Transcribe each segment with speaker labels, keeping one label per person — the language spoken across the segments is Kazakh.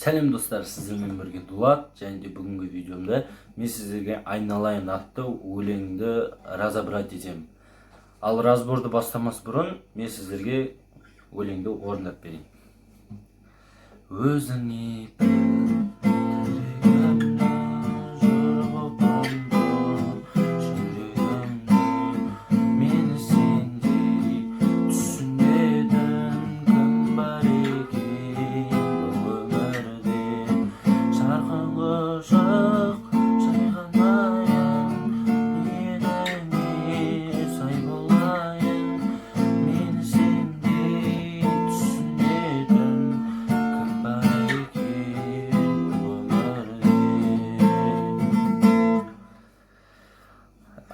Speaker 1: Сәлем достар, сіздермен бірге Дулат, және де бүгінгі видеомда мен сіздерге айналайын атты өлеңді разобрать етемін. Ал разборды бастамас бұрын мен сіздерге өлеңді орындап берейін. Өзіңе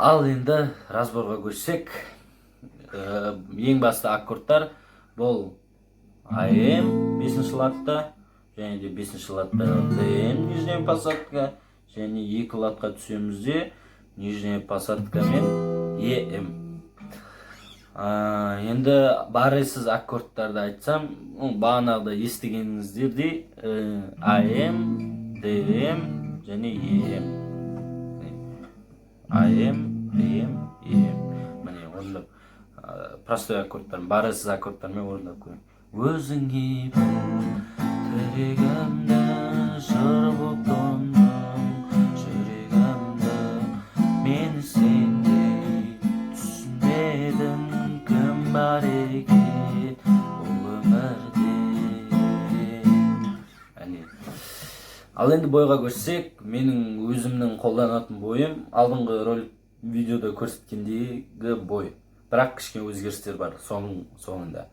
Speaker 1: Ал енді разборға көшсек, ең басты аккордтар бұл АМ 5-ші латта, және де 5-ші латта ДМ нижняя посадка, және 2 латқа түсемізде нижняя посадка мен ЕМ. Енді барайсыз аккордтарды айтсам, бағанағыда естігеніңіздердей АМ, ДМ және ЕМ. АМ, ДМ, ЕМ. Міне орындап, простой аккордтар, барайсыз аккордтармен орындап көрейін. Өзіңе тірегімді жыр боп тондым, жүрегімді мені сендей түсінбедің, кім бар екен бұл өмірде. Ал енді бойға көшсек, менің өзімнің қолданатын бойым алдыңғы ролик видеода көрсеткендегі бой. Бірақ кішкене өзгерістер бар соңында.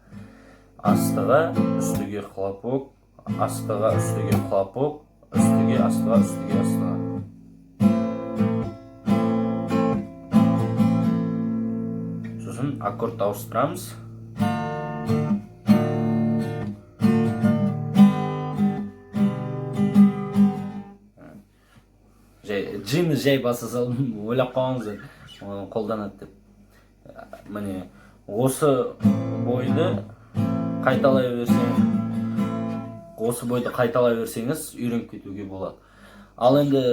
Speaker 1: Астыға, үстіге хлопок, астыға, үстіге хлопок, үстіге, астыға, үстіге, астыға. Сосын аккорд ауыстырамыз. Джимі жай баса салдым, ойлап қалыңыздар, қолданады деп. Міне, осы бойды қайталай берсеңіз, үйреніп кетуге болады. Ал енді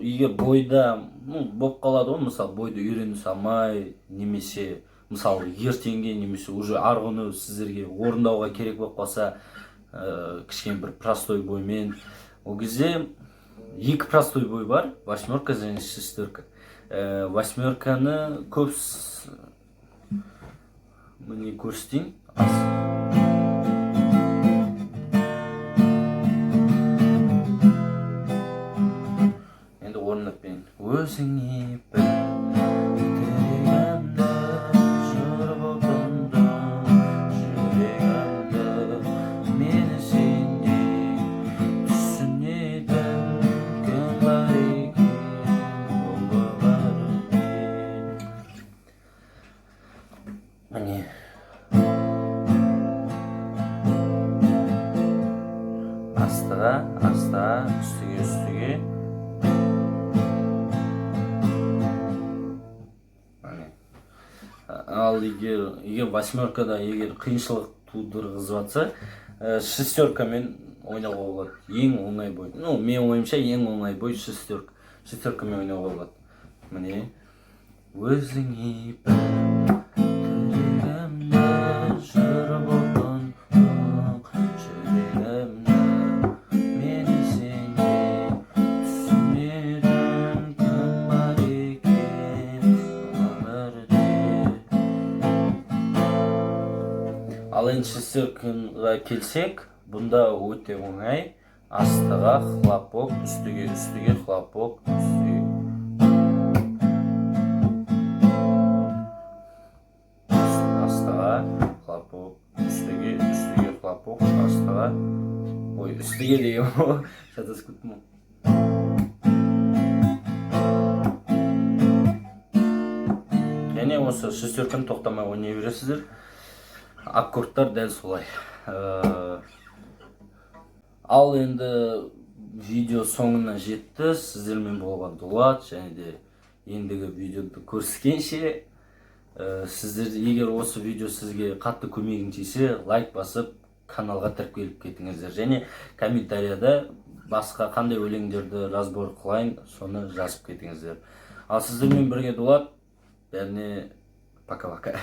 Speaker 1: егер бойда боп қалады ғой, мысалы бойды үйрене салмай, немесе мысалы ертеңге немесе уже арғыны сіздерге орындауға керек болып қалса, кішкене бір простой боймен, ол кезде екі простой бой бар, 8-ка және 6-ка. 8-каны көп міне көрсетейін. Енді орындап берейін. Өзіңе бір тірегімді жыр боп тондым, жүрегімді мені сендей түсінедің, кім бар екен бұл өмірде. Міне астыға, үстіге, үстіге. Ал егер 8-када егер қиыншылық тудырғызып жатса, 6-камен ойнауға болады. Ең оңай бой. Мен ойымша ең оңай бой 6-ка. 6-камен ойнауға болады. Міне өзіңе бір тірегімді жыр боп тондым, жүрегімді мені сендей түсінедің, кім бар екен өмірде. Ал енді 6-ка келсек, бұнда өте оңай. Астыға хлопок, үстіге хлопок, үстіге. Астыға хлопок, үстіге хлопок, астыға. Ой, үстіге деген о, шатасып кеттім. Және осы 6-каны тоқтамай ойнай бересіздер. Аккордтар дәл солай. Ал енді видео соңына жетті. Сіздермен болған Дулат, және де ендігі видеоды көріскенше, сіздер егер осы видео сізге қатты көмегін тисе, лайк басып, каналға кіріп келіп кетіңіздер. Және комментарияда басқа қандай өлеңдерді разбор қылайын, соны жазып кетіңіздер. Ал сіздермен бірге Дулат. Бәріне пока-пока.